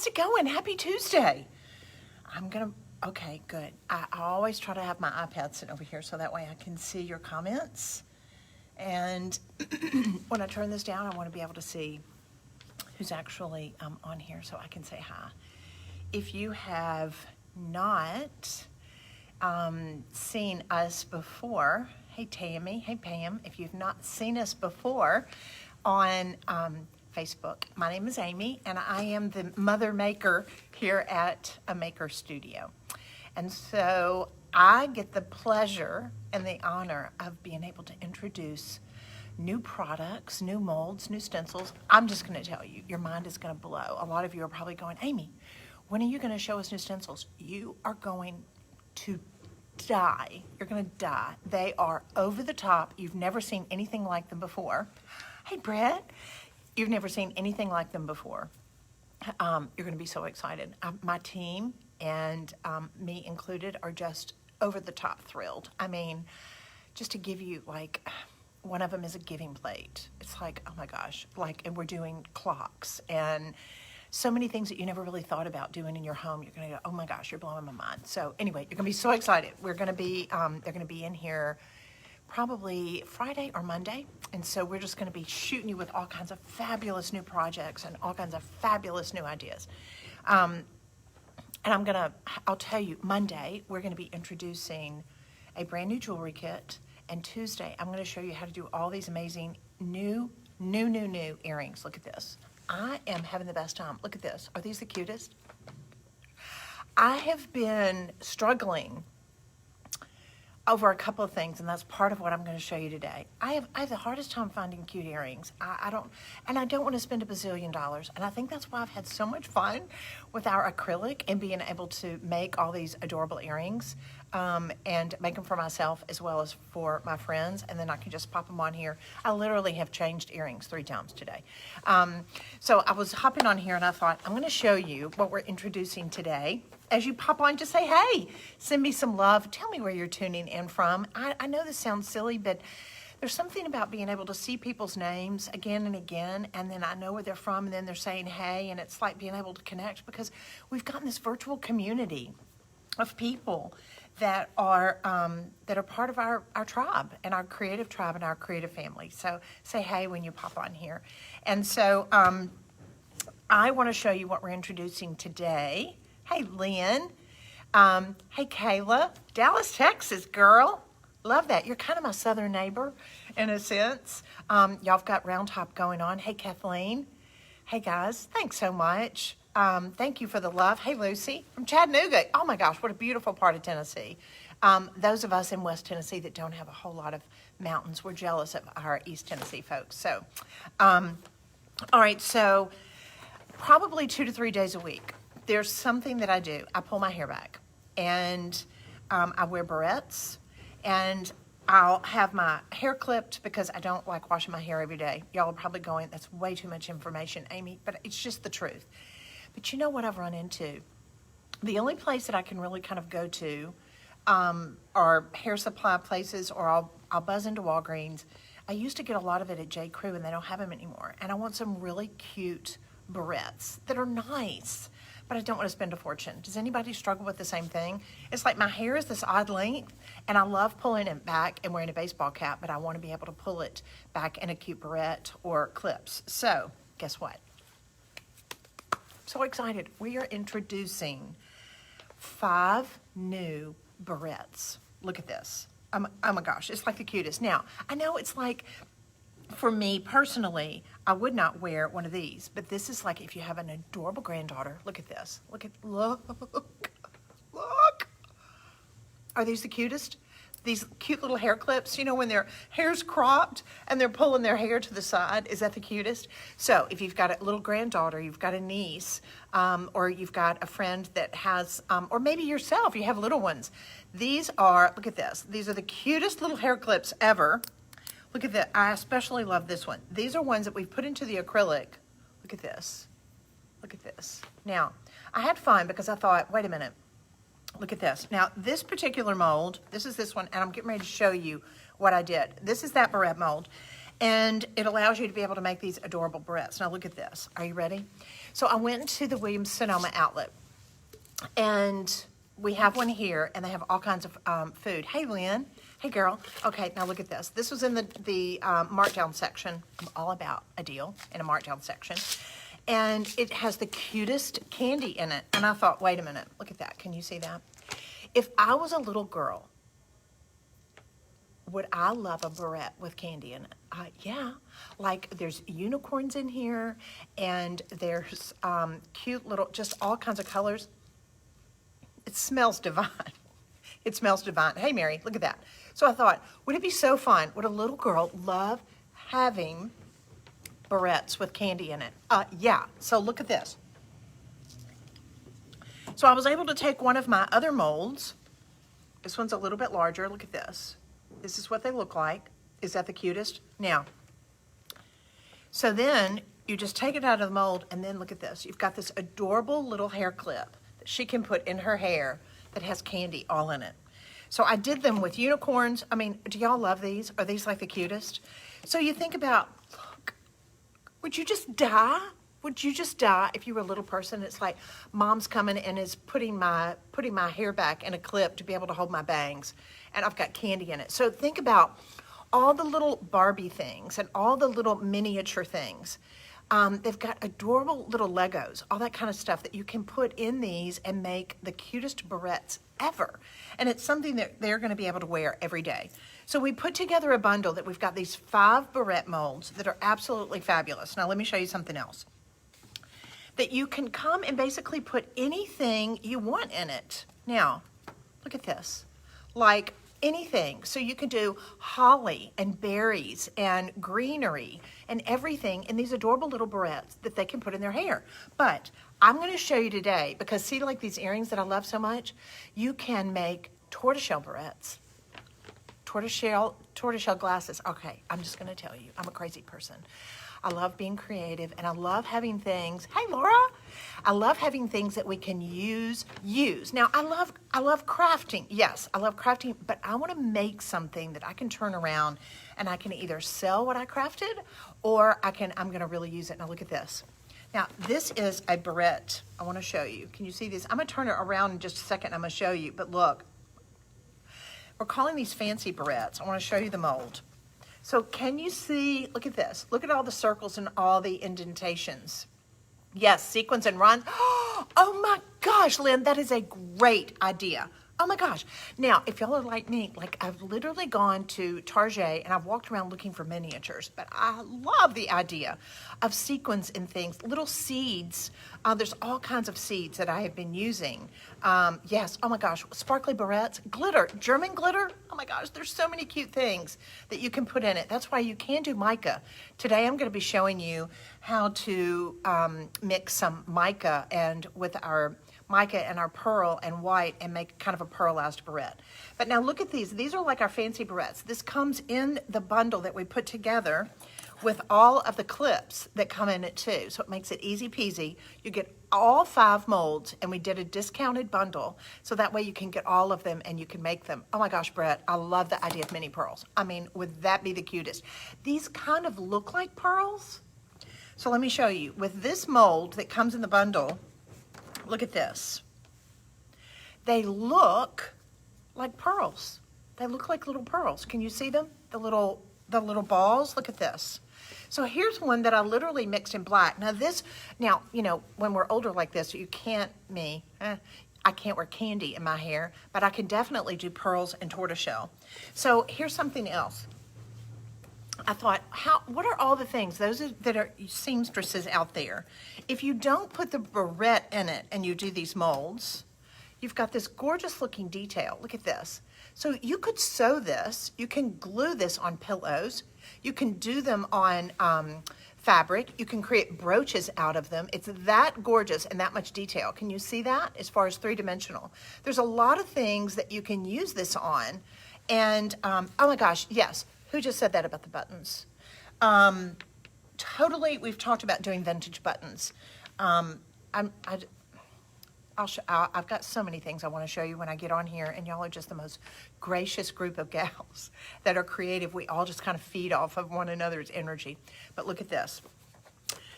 How's it going? Happy Tuesday. Okay, good. I always try to have my iPad sitting over here so that way I can see your comments. And when I turn this down, I want to be able to see who's actually on here so I can say hi. If you have not seen us before, hey Tammy, hey Pam, if you've not seen us before on Facebook, my name is Amy and I am the mother maker here at A Maker Studio. And so I get the pleasure and the honor of being able to introduce new products, new molds, new stencils. I'm just going to tell you, your mind is going to blow. A lot of you are probably going, Amy, when are you going to show us new stencils? You are going to die. You're going to die. They are over the top. You've never seen anything like them before. Hey, Brett, you've never seen anything like them before. You're going to be so excited. My team and me included are just over the top thrilled. I mean, just to give you like, one of them is a giving plate. It's like, oh my gosh, like, and we're doing clocks and so many things that you never really thought about doing in your home. You're gonna go, oh my gosh, you're blowing my mind. So anyway, you're gonna be so excited. We're gonna be, they're gonna be in here probably Friday or Monday. And so we're just gonna be shooting you with all kinds of fabulous new projects and all kinds of fabulous new ideas. And I'll tell you, Monday, we're gonna be introducing a brand new jewelry kit. And Tuesday, I'm gonna show you how to do all these amazing new earrings. Look at this. I am having the best time. Look at this. Are these the cutest? I have been struggling over a couple of things, and that's part of what I'm going to show you today. I have the hardest time finding cute earrings. I don't want to spend $1 bazillion, and I think that's why I've had so much fun with our acrylic and being able to make all these adorable earrings and make them for myself as well as for my friends, and then I can just pop them on here. I literally have changed earrings 3 times today. So I was hopping on here and I thought, I'm going to show you what we're introducing today. As you pop on, just say, hey, send me some love. Tell me where you're tuning in from. I know this sounds silly, but there's something about being able to see people's names again and again, and then I know where they're from, and then they're saying, hey, and it's like being able to connect because we've gotten this virtual community of people that are part of our tribe and our creative tribe and our creative family. So say hey when you pop on here. And so I want to show you what we're introducing today. Hey, Lynn. Hey, Kayla. Dallas, Texas, girl. Love that. You're kind of my southern neighbor in a sense. Y'all have got round top going on. Hey, Kathleen. Hey, guys. Thanks so much. Thank you for the love. Hey, Lucy from Chattanooga. Oh, my gosh, what a beautiful part of Tennessee. Those of us in West Tennessee that don't have a whole lot of mountains, we're jealous of our East Tennessee folks. So, all right, so probably 2 to 3 days a week. There's something that I do. I pull my hair back, and I wear barrettes, and I'll have my hair clipped because I don't like washing my hair every day. Y'all are probably going, that's way too much information, Amy, but it's just the truth. But you know what I've run into? The only place that I can really kind of go to are hair supply places, or I'll buzz into Walgreens. I used to get a lot of it at J. Crew, and they don't have them anymore. And I want some really cute barrettes that are nice, but I don't want to spend a fortune. Does anybody struggle with the same thing? It's like my hair is this odd length, and I love pulling it back and wearing a baseball cap, but I want to be able to pull it back in a cute barrette or clips. So guess what? So excited. We are introducing 5 new barrettes. Look at this. Oh my gosh, it's like the cutest. Now, I know it's like, for me personally, I would not wear one of these, but this is like if you have an adorable granddaughter. Look at this. Look. Are these the cutest? These cute little hair clips, you know, when their hair's cropped and they're pulling their hair to the side. Is that the cutest? So if you've got a little granddaughter, you've got a niece, or you've got a friend that has, or maybe yourself, you have little ones. These are, look at this. These are the cutest little hair clips ever. Look at that. I especially love this one. These are ones that we've put into the acrylic. Look at this. Look at this. Now, I had fun because I thought, wait a minute. Look at this. Now, this particular mold, this is this one, and I'm getting ready to show you what I did. This is that barrette mold, And it allows you to be able to make these adorable barrettes. Now look at this. Are you ready? So I went into the Williams-Sonoma outlet, and we have one here, and they have all kinds of food. Hey, Lynn. Hey, girl. Okay, now look at this. This was in the markdown section. I'm all about a deal in a markdown section. And it has the cutest candy in it. And I thought, wait a minute. Look at that. Can you see that? If I was a little girl, would I love a barrette with candy in it? Yeah. Like there's unicorns in here, and there's cute little, just all kinds of colors. It smells divine. It smells divine. Hey, Mary, look at that. So I thought, would it be so fun? Would a little girl love having barrettes with candy in it? Yeah. So look at this. So I was able to take one of my other molds. This one's a little bit larger. Look at this. This is what they look like. Is that the cutest? Now, so then you just take it out of the mold, and then look at this. You've got this adorable little hair clip that she can put in her hair that has candy all in it. So I did them with unicorns. I mean, do y'all love these? Are these like the cutest? So you think about, look, would you just die? Would you just die if you were a little person? It's like mom's coming and is putting my hair back in a clip to be able to hold my bangs, and I've got candy in it. So think about all the little Barbie things and all the little miniature things. They've got adorable little Legos, all that kind of stuff that you can put in these and make the cutest barrettes ever. And it's something that they're going to be able to wear every day. So we put together a bundle that we've got these 5 barrette molds that are absolutely fabulous. Now let me show you something else. That you can come and basically put anything you want in it. Now, look at this. Like anything. So you can do holly and berries and greenery and everything in these adorable little barrettes that they can put in their hair. But I'm going to show you today, because see, like these earrings that I love so much, you can make tortoiseshell barrettes. Tortoiseshell glasses. Okay, I'm just going to tell you, I'm a crazy person. I love being creative, and I love having things. Hey, Laura. I love having things that we can use. Now, I love crafting. Yes, I love crafting, but I want to make something that I can turn around and I can either sell what I crafted, or I'm going to really use it. Now, look at this. Now, this is a barrette. I want to show you. Can you see this? I'm going to turn it around in just a second. I'm going to show you, but look. We're calling these fancy barrettes. I want to show you the mold. So can you see, look at this. Look at all the circles and all the indentations. Yes, sequins and run. Oh my gosh, Lynn, that is a great idea. Oh my gosh. Now, if y'all are like me, like I've literally gone to Target and I've walked around looking for miniatures, but I love the idea of sequins and things, little seeds. There's all kinds of seeds that I have been using. Yes, oh my gosh, sparkly barrettes, glitter, German glitter. Oh my gosh, there's so many cute things that you can put in it. That's why you can do mica. Today I'm going to be showing you how to mix some mica and with our mica and our pearl and white and make kind of a pearlized barrette. But now look at these. These are like our fancy barrettes. This comes in the bundle that we put together with all of the clips that come in it too. So it makes it easy peasy. You get all 5 molds, and we did a discounted bundle, so that way you can get all of them and you can make them. Oh my gosh, Brett, I love the idea of mini pearls. I mean, would that be the cutest? These kind of look like pearls. So let me show you. With this mold that comes in the bundle, look at this. They look like pearls. They look like little pearls. Can you see them? The little balls. Look at this. So here's one that I literally mixed in black. Now, you know, when we're older like this, you can't, I can't wear candy in my hair, but I can definitely do pearls and tortoiseshell. So here's something else. I thought, what are all the things, that are seamstresses out there? If you don't put the barrette in it and you do these molds, you've got this gorgeous looking detail. Look at this. So you could sew this, you can glue this on pillows, you can do them on fabric, you can create brooches out of them. It's that gorgeous and that much detail. Can you see that as far as 3-dimensional? There's a lot of things that you can use this on. And oh my gosh, yes. Who just said that about the buttons? Totally, we've talked about doing vintage buttons. I've got so many things I want to show you when I get on here, and y'all are just the most gracious group of gals that are creative. We all just kind of feed off of one another's energy. But look at this.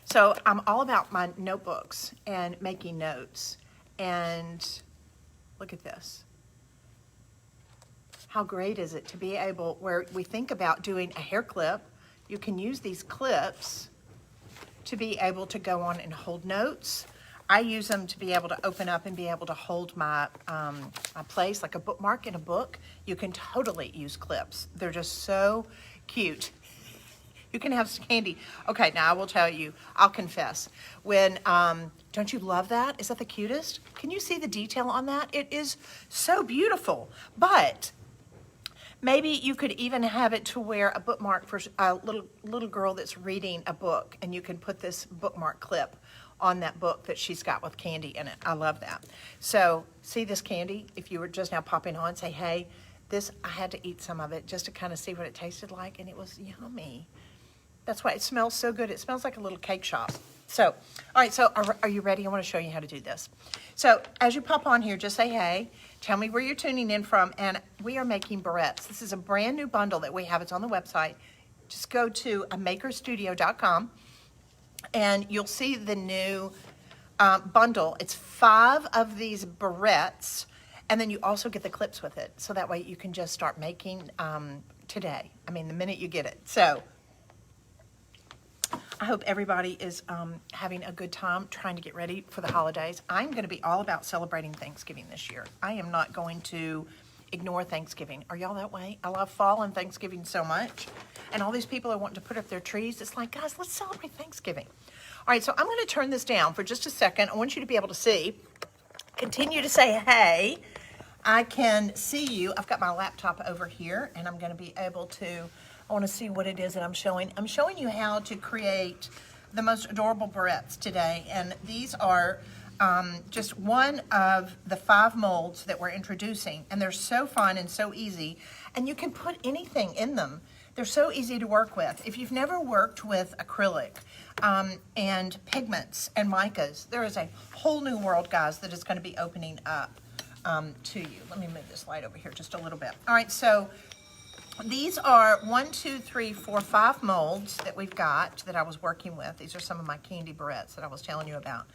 So I'm all about my notebooks and making notes. And look at this. How great is it to be able, where we think about doing a hair clip, you can use these clips to be able to go on and hold notes. I use them to be able to open up and be able to hold my, my place, like a bookmark in a book. You can totally use clips. They're just so cute. You can have some candy. Okay, now I will tell you, I'll confess. When, don't you love that? Is that the cutest? Can you see the detail on that? It is so beautiful. But maybe you could even have it to where a bookmark for a little girl that's reading a book, and you can put this bookmark clip on that book that she's got with candy in it. I love that. So see this candy? If you were just now popping on, say, hey, this, I had to eat some of it just to kind of see what it tasted like, and it was yummy. That's why it smells so good. It smells like a little cake shop. So, all right, so are you ready? I want to show you how to do this. So as you pop on here, just say, hey, tell me where you're tuning in from, and we are making barrettes. This is a brand new bundle that we have. It's on the website. Just go to makerstudio.com, and you'll see the new bundle. It's 5 of these barrettes, and then you also get the clips with it. So that way you can just start making today. I mean, the minute you get it. So I hope everybody is having a good time trying to get ready for the holidays. I'm going to be all about celebrating Thanksgiving this year. I am not going to ignore Thanksgiving. Are y'all that way? I love fall and Thanksgiving so much. And all these people are wanting to put up their trees. It's like, guys, let's celebrate Thanksgiving. All right, so I'm going to turn this down for just a second. I want you to be able to see. Continue to say, hey. I can see you. I've got my laptop over here, and I'm going to be able to, I want to see what it is that I'm showing. I'm showing you how to create the most adorable barrettes today, and these are just one of the 5 molds that we're introducing, and they're so fun and so easy, and you can put anything in them. They're so easy to work with. If you've never worked with acrylic and pigments and micas, there is a whole new world, guys, that is going to be opening up to you. Let me move this light over here just a little bit. All right, so these are 1, 2, 3, 4, 5 molds that we've got that I was working with. These are some of my candy barrettes that I was telling you about.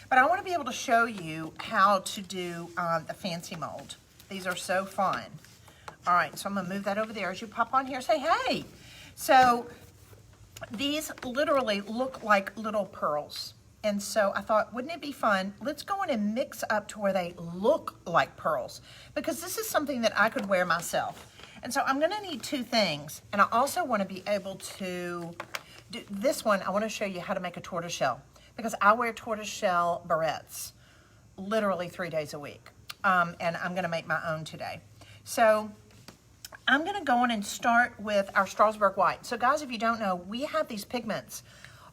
But I want to be able to show you how to do the fancy mold. These are so fun. All right, so I'm going to move that over there. As you pop on here, say, hey. So these literally look like little pearls. And so I thought, wouldn't it be fun? Let's go in and mix up to where they look like pearls, because this is something that I could wear myself. And so I'm going to need 2 things. And I also want to be able to do this one. I want to show you how to make a tortoiseshell, because I wear tortoiseshell barrettes literally 3 days a week. And I'm going to make my own today. So I'm going to go in and start with our Strasbourg white. So guys, if you don't know, we have these pigments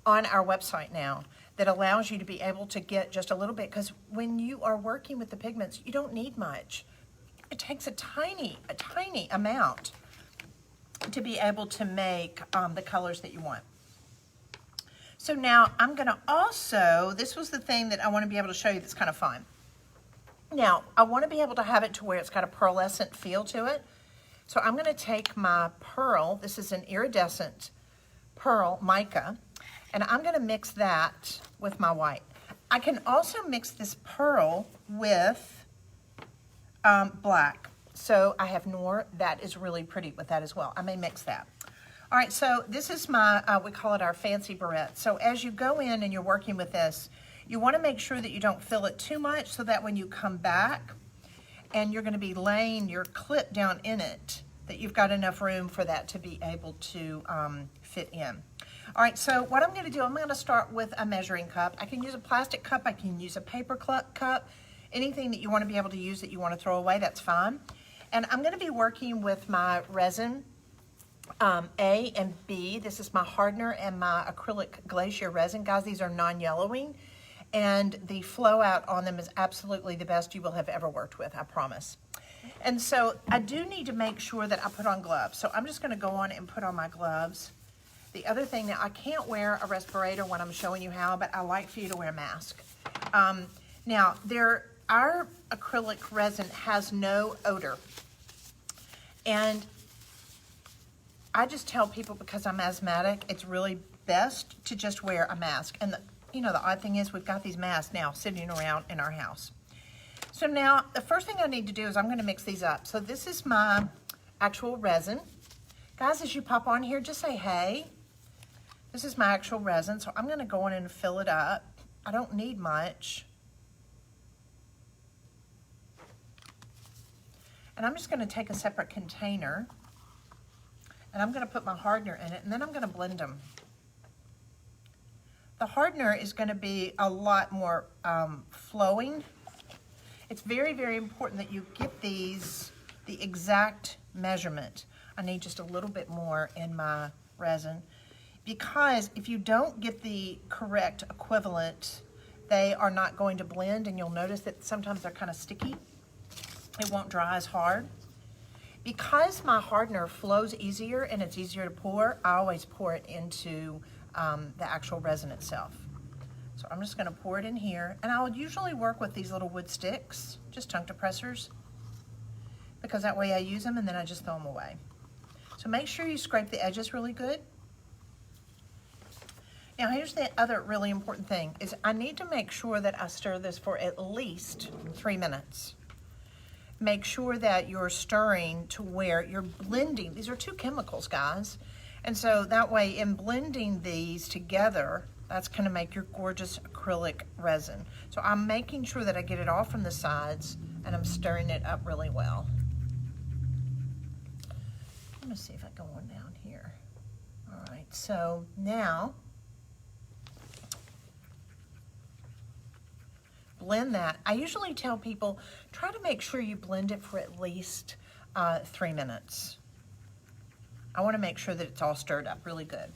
on our website now that allows you to be able to get just a little bit, because when you are working with the pigments, you don't need much. It takes a tiny amount to be able to make the colors that you want. So now I'm going to also, this was the thing that I want to be able to show you that's kind of fun. Now, I want to be able to have it to where it's got a pearlescent feel to it. So I'm going to take my pearl, this is an iridescent pearl mica, and I'm going to mix that with my white. I can also mix this pearl with black. So I have Noor, that is really pretty with that as well. I may mix that. All right, so this is my, we call it our fancy barrette. So as you go in and you're working with this, you want to make sure that you don't fill it too much, so that when you come back and you're going to be laying your clip down in it, that you've got enough room for that to be able to fit in. All right, so what I'm going to do, I'm going to start with a measuring cup. I can use a plastic cup, I can use a paper cup, anything that you want to be able to use that you want to throw away, that's fine. And I'm going to be working with my resin, A and B. This is my hardener and my Acrylic Glacier Resin. Guys, these are non-yellowing, and the flow out on them is absolutely the best you will have ever worked with, I promise. And so I do need to make sure that I put on gloves. So I'm just going to go on and put on my gloves. The other thing, now I can't wear a respirator when I'm showing you how, but I like for you to wear a mask. Now, our acrylic resin has no odor. And I just tell people, because I'm asthmatic, it's really best to just wear a mask. And the odd thing is, we've got these masks now sitting around in our house. So now, the first thing I need to do is I'm gonna mix these up. So this is my actual resin. Guys, as you pop on here, just say, hey. This is my actual resin, so I'm gonna go in and fill it up. I don't need much. And I'm just gonna take a separate container, and I'm gonna put my hardener in it, and then I'm gonna blend them. The hardener is gonna be a lot more flowing. It's very, very important that you get these the exact measurement. I need just a little bit more in my resin, because if you don't get the correct equivalent, they are not going to blend, and you'll notice that sometimes they're kind of sticky. It won't dry as hard. Because my hardener flows easier and it's easier to pour, I always pour it into the actual resin itself. So I'm just gonna pour it in here, and I'll usually work with these little wood sticks, just tongue depressors, because that way I use them and then I just throw them away. So make sure you scrape the edges really good. Now here's the other really important thing, is I need to make sure that I stir this for at least 3 minutes. Make sure that you're stirring to where you're blending. These are two chemicals, guys. And so that way, in blending these together, that's gonna make your gorgeous acrylic resin. So I'm making sure that I get it all from the sides, and I'm stirring it up really well. Let me see if I go on down here. All right, so now, blend that. I usually tell people, try to make sure you blend it for at least 3 minutes. I wanna make sure that it's all stirred up really good.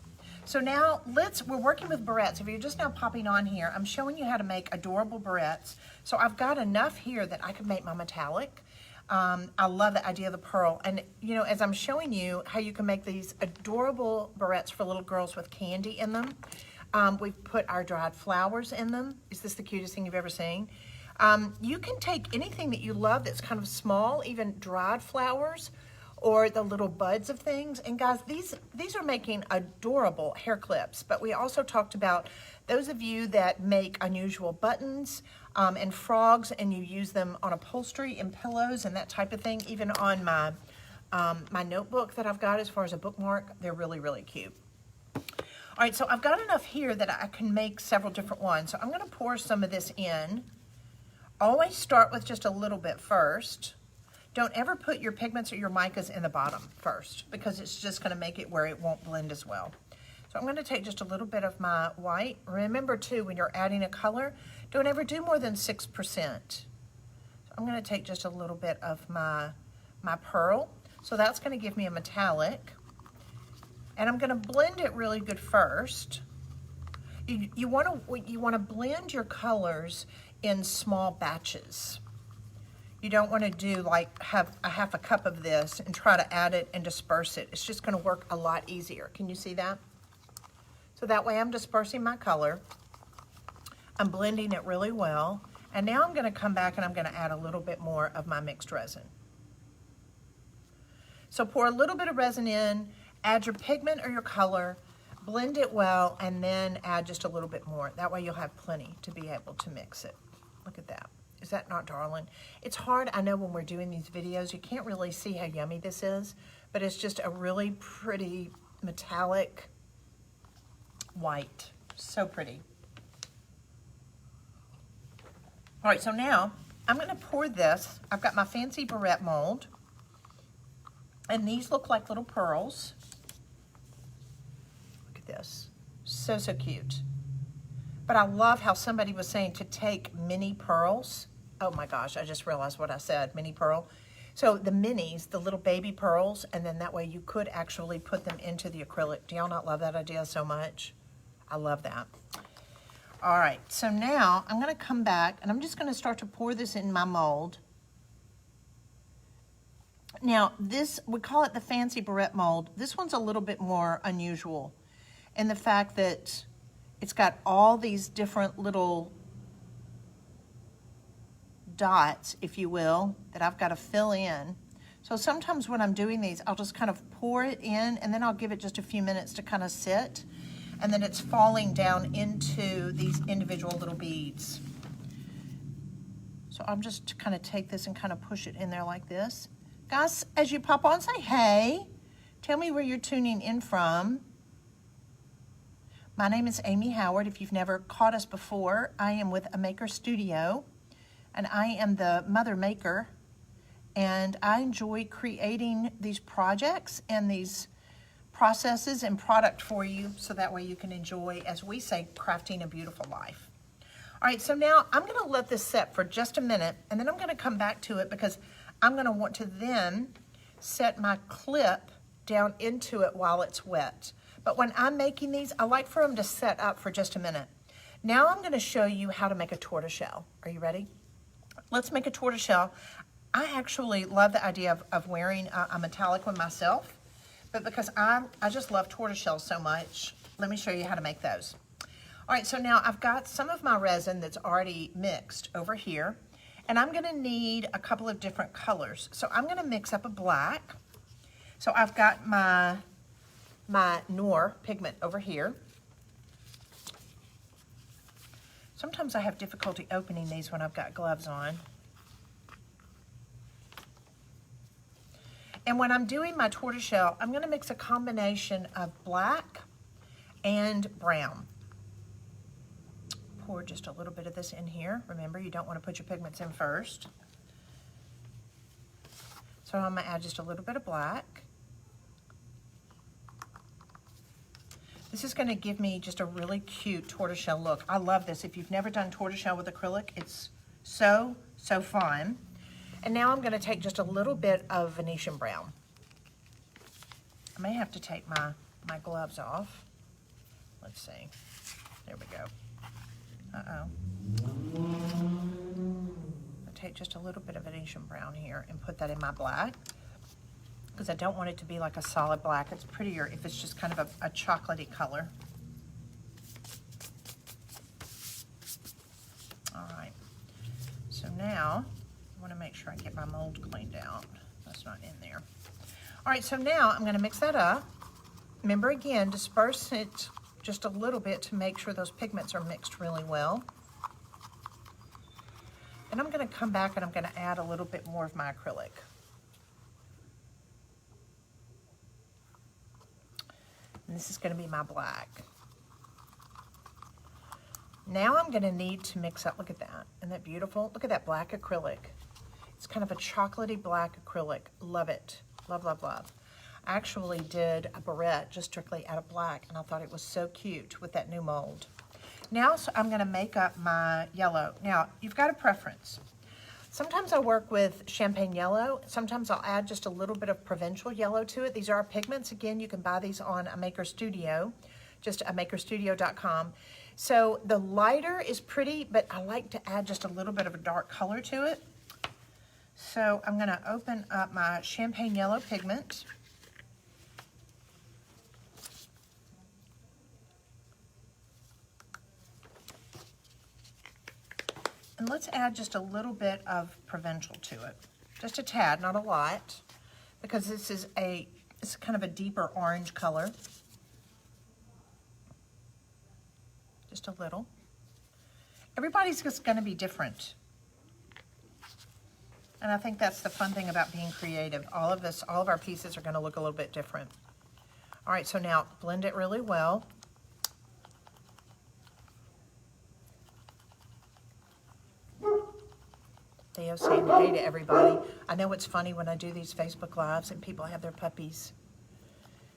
So now we're working with barrettes. If you're just now popping on here, I'm showing you how to make adorable barrettes. So I've got enough here that I could make my metallic. I love the idea of the pearl. And as I'm showing you how you can make these adorable barrettes for little girls with candy in them, we've put our dried flowers in them. Is this the cutest thing you've ever seen? You can take anything that you love that's kind of small, even dried flowers, or the little buds of things. And guys, these are making adorable hair clips. But we also talked about those of you that make unusual buttons and frogs, and you use them on upholstery and pillows and that type of thing. Even on my my notebook that I've got as far as a bookmark, they're really, really cute. All right, so I've got enough here that I can make several different ones. So I'm gonna pour some of this in. Always start with just a little bit first. Don't ever put your pigments or your micas in the bottom first, because it's just gonna make it where it won't blend as well. So I'm gonna take just a little bit of my white. Remember too, when you're adding a color, don't ever do more than 6%. So I'm gonna take just a little bit of my pearl. So that's gonna give me a metallic. And I'm gonna blend it really good first. You wanna blend your colors in small batches. You don't wanna do like have a half a cup of this and try to add it and disperse it. It's just gonna work a lot easier. Can you see that? So that way I'm dispersing my color. I'm blending it really well. And now I'm gonna come back and I'm gonna add a little bit more of my mixed resin. So pour a little bit of resin in, add your pigment or your color, blend it well, and then add just a little bit more. That way you'll have plenty to be able to mix it. Look at that. Is that not darling? It's hard, I know, when we're doing these videos, you can't really see how yummy this is, but it's just a really pretty metallic white. So pretty. All right, so now I'm gonna pour this. I've got my fancy barrette mold, and these look like little pearls. This. So, so cute. But I love how somebody was saying to take mini pearls. Oh my gosh, I just realized what I said, mini pearl. So the minis, the little baby pearls, and then that way you could actually put them into the acrylic. Do y'all not love that idea so much? I love that. All right, so now I'm gonna come back and I'm just gonna start to pour this in my mold. Now this, we call it the fancy barrette mold. This one's a little bit more unusual in the fact that it's got all these different little dots, if you will, that I've got to fill in. So sometimes when I'm doing these, I'll just kind of pour it in and then I'll give it just a few minutes to kind of sit. And then it's falling down into these individual little beads. So I'm just kind of take this and kind of push it in there like this. Guys, as you pop on, say hey. Tell me where you're tuning in from. My name is Amy Howard. If you've never caught us before, I am with A Maker Studio, and I am the mother maker, and I enjoy creating these projects and these processes and product for you so that way you can enjoy, as we say, crafting a beautiful life. All right, so now I'm going to let this set for just a minute, and then I'm going to come back to it because I'm going to want to then set my clip down into it while it's wet. But when I'm making these, I like for them to set up for just a minute. Now I'm going to show you how to make a tortoiseshell. Are you ready? Let's make a tortoiseshell. I actually love the idea of wearing a metallic one myself, but because I just love tortoiseshells so much, let me show you how to make those. All right, so now I've got some of my resin that's already mixed over here, and I'm going to need a couple of different colors. So I'm going to mix up a black. So I've got my Noir pigment over here. Sometimes I have difficulty opening these when I've got gloves on. And when I'm doing my tortoiseshell, I'm going to mix a combination of black and brown. Pour just a little bit of this in here. Remember, you don't want to put your pigments in first. So I'm going to add just a little bit of black. This is going to give me just a really cute tortoiseshell look. I love this. If you've never done tortoiseshell with acrylic, it's so, so fun. And now I'm going to take just a little bit of Venetian brown. I may have to take my gloves off. Let's see. There we go. I'll take just a little bit of Venetian brown here and put that in my black, because I don't want it to be like a solid black. It's prettier if it's just kind of a chocolatey color. All right, so now I want to make sure I get my mold cleaned out. That's not in there. All right, so now I'm going to mix that up. Remember, again, disperse it just a little bit to make sure those pigments are mixed really well. And I'm going to come back and I'm going to add a little bit more of my acrylic. And this is going to be my black. Now I'm going to need to mix up, look at that, isn't that beautiful? Look at that black acrylic. It's kind of a chocolatey black acrylic. Love it. Love, love, love. I actually did a barrette just strictly out of black, and I thought it was so cute with that new mold. Now so I'm going to make up my yellow. Now, you've got a preference. Sometimes I work with champagne yellow. Sometimes I'll add just a little bit of provincial yellow to it. These are our pigments. Again, you can buy these on A Maker Studio, just amakerstudio.com. So the lighter is pretty, but I like to add just a little bit of a dark color to it. So I'm going to open up my champagne yellow pigment. And let's add just a little bit of provincial to it. Just a tad, not a lot, because this is kind of a deeper orange color. Just a little. Everybody's just going to be different. And I think that's the fun thing about being creative. All of our pieces are going to look a little bit different. All right, so now blend it really well. Theo saying hey to everybody. I know it's funny when I do these Facebook Lives and people have their puppies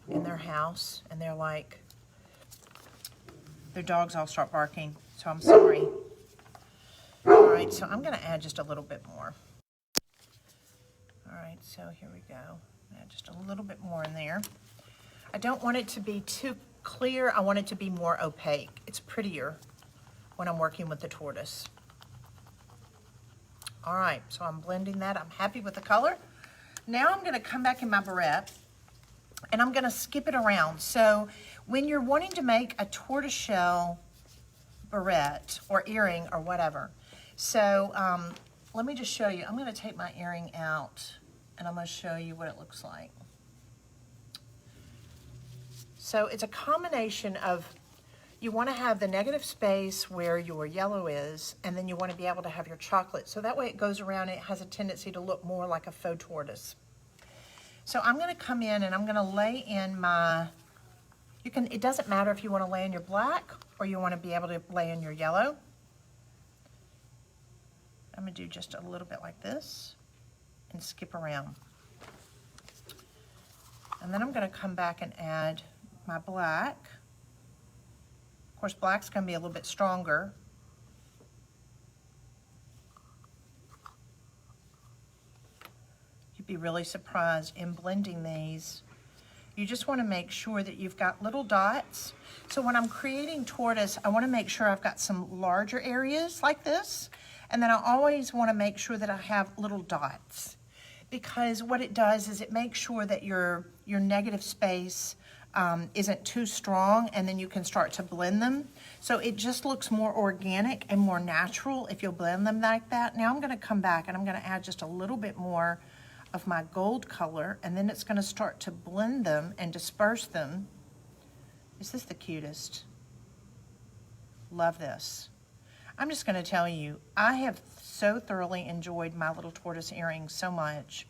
in their house and they're like, their dogs all start barking, so I'm sorry. All right, so I'm gonna add just a little bit more. All right, so here we go. Add just a little bit more in there. I don't want it to be too clear. I want it to be more opaque. It's prettier when I'm working with the tortoise. All right, so I'm blending that. I'm happy with the color. Now I'm gonna come back in my barrette and I'm gonna skip it around. So when you're wanting to make a tortoiseshell barrette or earring or whatever, so let me just show you. I'm going to take my earring out and I'm going to show you what it looks like. So it's a combination of, you want to have the negative space where your yellow is, and then you want to be able to have your chocolate. So that way it goes around, it has a tendency to look more like a faux tortoise. So I'm going to come in and I'm going to lay in my, it doesn't matter if you want to lay in your black or you want to be able to lay in your yellow. I'm going to do just a little bit like this and skip around. And then I'm going to come back and add my black. Of course, black's going to be a little bit stronger. You'd be really surprised in blending these. You just want to make sure that you've got little dots. So when I'm creating tortoise, I want to make sure I've got some larger areas like this. And then I always want to make sure that I have little dots. Because what it does is it makes sure that your negative space isn't too strong, and then you can start to blend them. So it just looks more organic and more natural if you'll blend them like that. Now I'm going to come back and I'm going to add just a little bit more of my gold color, and then it's going to start to blend them and disperse them. Is this the cutest? Love this. I'm just going to tell you, I have so thoroughly enjoyed my little tortoise earrings so much,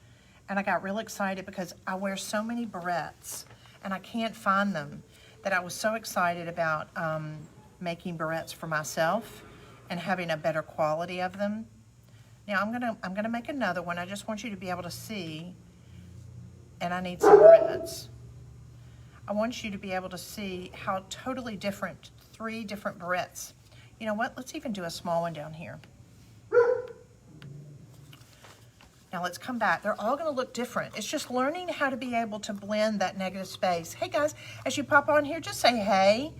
and I got real excited because I wear so many barrettes and I can't find them, that I was so excited about making barrettes for myself and having a better quality of them. Now I'm gonna make another one. I just want you to be able to see, and I need some barrettes. I want you to be able to see how totally different, 3 different barrettes. You know what, let's even do a small one down here. Now let's come back. They're all going to look different. It's just learning how to be able to blend that negative space. Hey guys, as you pop on here, just say hey.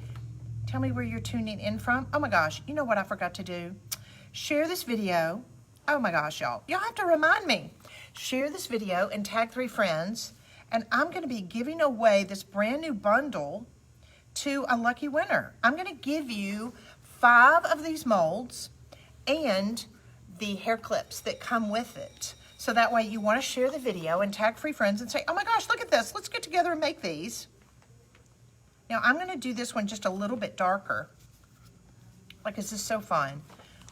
Tell me where you're tuning in from. Oh my gosh, you know what I forgot to do? Share this video. Oh my gosh, y'all have to remind me. Share this video and tag 3 friends, and I'm going to be giving away this brand new bundle to a lucky winner. I'm going to give you 5 of these molds and the hair clips that come with it. So that way you want to share the video and tag 3 friends and say, oh my gosh, look at this. Let's get together and make these. Now I'm going to do this one just a little bit darker. Like, this is so fun.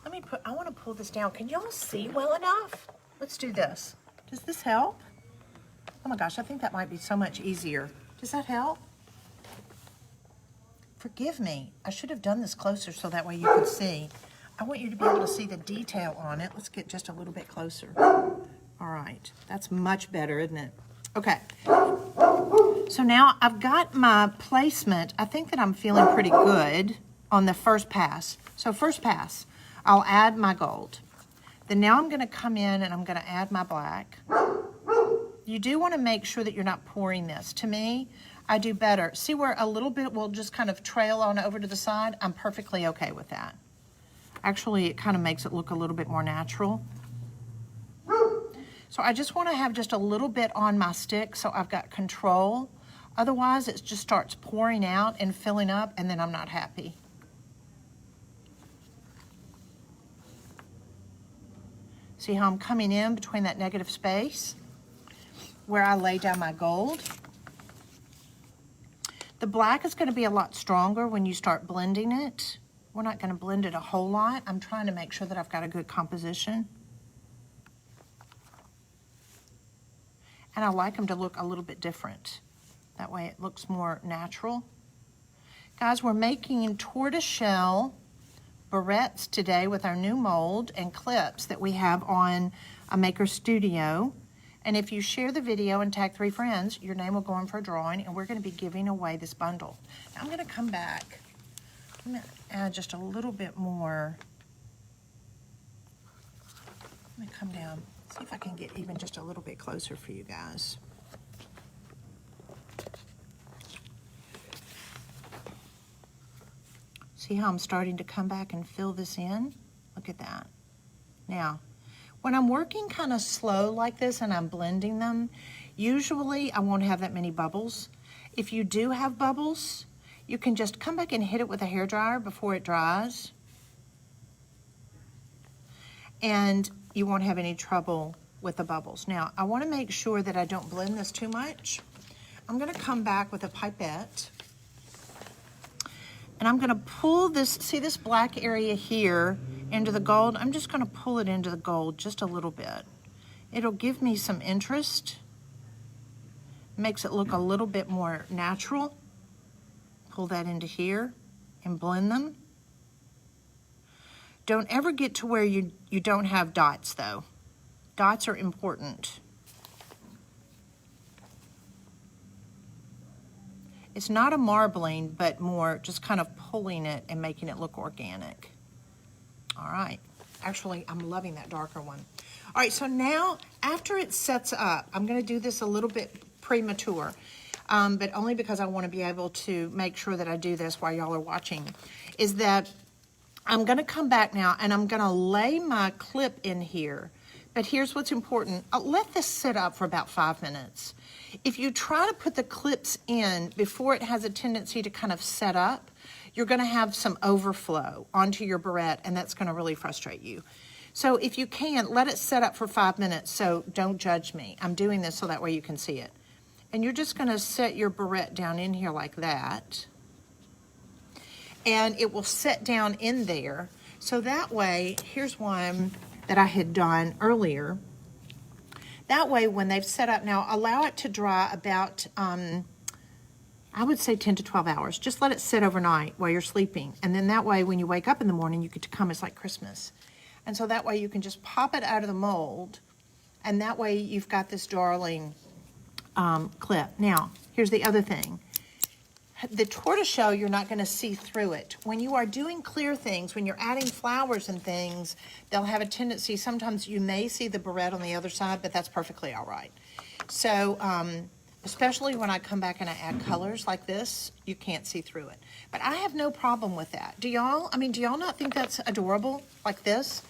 I want to pull this down. Can y'all see well enough? Let's do this. Does this help? Oh my gosh, I think that might be so much easier. Does that help? Forgive me. I should have done this closer so that way you could see. I want you to be able to see the detail on it. Let's get just a little bit closer. All right, that's much better, isn't it? Okay, so now I've got my placement. I think that I'm feeling pretty good on the first pass. So first pass, I'll add my gold. Then now I'm gonna come in and I'm gonna add my black. You do wanna make sure that you're not pouring this. To me, I do better. See where a little bit will just kind of trail on over to the side? I'm perfectly okay with that. Actually, it kind of makes it look a little bit more natural. So I just want to have just a little bit on my stick so I've got control. Otherwise, it just starts pouring out and filling up, and then I'm not happy. See how I'm coming in between that negative space where I lay down my gold? The black is going to be a lot stronger when you start blending it. We're not going to blend it a whole lot. I'm trying to make sure that I've got a good composition. And I like them to look a little bit different. That way it looks more natural. Guys, we're making tortoiseshell barrettes today with our new mold and clips that we have on a Maker Studio. And if you share the video and tag 3 friends, your name will go in for a drawing, and we're going to be giving away this bundle. Now I'm going to come back. I'm going to add just a little bit more. Let me come down, see if I can get even just a little bit closer for you guys. See how I'm starting to come back and fill this in? Look at that. Now, when I'm working kind of slow like this and I'm blending them, usually I won't have that many bubbles. If you do have bubbles, you can just come back and hit it with a hairdryer before it dries. And you won't have any trouble with the bubbles. Now, I want to make sure that I don't blend this too much. I'm going to come back with a pipette, and I'm going to pull this, see this black area here into the gold? I'm just going to pull it into the gold just a little bit. It'll give me some interest, makes it look a little bit more natural. Pull that into here and blend them. Don't ever get to where you don't have dots though. Dots are important. It's not a marbling, but more just kind of pulling it and making it look organic. All right. Actually, I'm loving that darker one. All right, so now after it sets up, I'm going to do this a little bit premature, but only because I want to be able to make sure that I do this while y'all are watching, is that I'm going to come back now and I'm going to lay my clip in here. But here's what's important. I'll let this sit up for about 5 minutes. If you try to put the clips in before it has a tendency to kind of set up, you're going to have some overflow onto your barrette, and that's going to really frustrate you. So if you can, let it set up for 5 minutes, so don't judge me. I'm doing this so that way you can see it. And you're just going to set your barrette down in here like that. And it will set down in there. So that way, here's one that I had done earlier. That way, when they've set up, now allow it to dry about, I would say 10 to 12 hours. Just let it sit overnight while you're sleeping. And then that way, when you wake up in the morning, you get to come, it's like Christmas. And so that way you can just pop it out of the mold. And that way you've got this darling clip. Now, here's the other thing. The tortoiseshell, you're not going to see through it. When you are doing clear things, when you're adding flowers and things, they'll have a tendency, sometimes you may see the barrette on the other side, but that's perfectly all right. So, especially when I come back and I add colors like this, you can't see through it. But I have no problem with that. Do y'all not think that's adorable like this?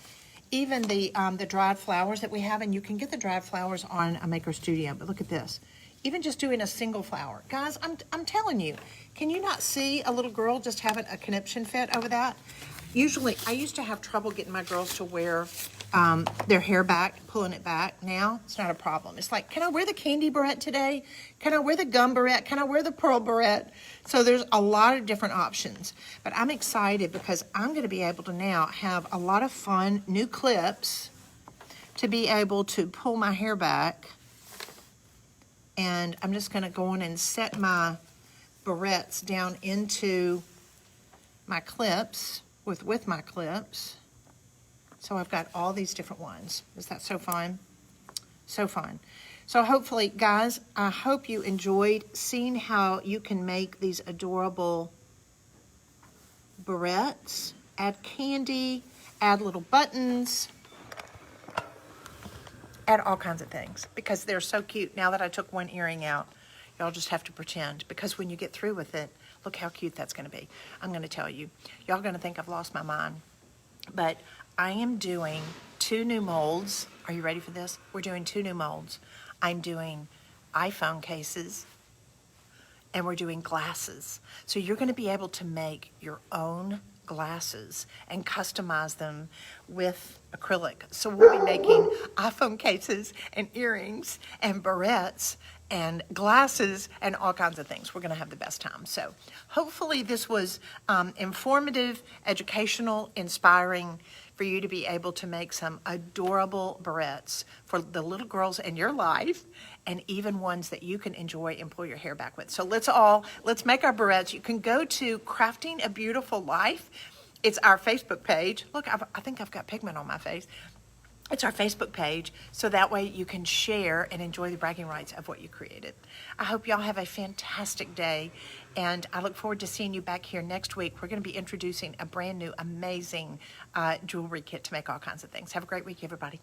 Even the dried flowers that we have, and you can get the dried flowers on a Maker Studio, but look at this. Even just doing a single flower. Guys, I'm telling you, can you not see a little girl just having a conniption fit over that? Usually, I used to have trouble getting my girls to wear their hair back, pulling it back. Now, it's not a problem. It's like, can I wear the candy barrette today? Can I wear the gum barrette? Can I wear the pearl barrette? So there's a lot of different options. But I'm excited because I'm going to be able to now have a lot of fun new clips to be able to pull my hair back. And I'm just going to go on and set my barrettes down into my clips with my clips. So I've got all these different ones. Is that so fun? So fun. So hopefully, guys, I hope you enjoyed seeing how you can make these adorable barrettes. Add candy, add little buttons, add all kinds of things because they're so cute. Now that I took one earring out, y'all just have to pretend, because when you get through with it, look how cute that's going to be. I'm going to tell you, y'all going to think I've lost my mind, but I am doing 2 new molds. Are you ready for this? We're doing 2 new molds. I'm doing iPhone cases and we're doing glasses. So you're going to be able to make your own glasses and customize them with acrylic. So we'll be making iPhone cases and earrings and barrettes and glasses and all kinds of things. We're going to have the best time. So hopefully this was informative, educational, inspiring for you to be able to make some adorable barrettes for the little girls in your life, and even ones that you can enjoy and pull your hair back with. So let's make our barrettes. You can go to Crafting a Beautiful Life. It's our Facebook page. Look, I think I've got pigment on my face. It's our Facebook page, so that way you can share and enjoy the bragging rights of what you created. I hope y'all have a fantastic day, and I look forward to seeing you back here next week. We're going to be introducing a brand new, amazing jewelry kit to make all kinds of things. Have a great week, everybody.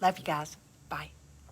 Love you guys. Bye.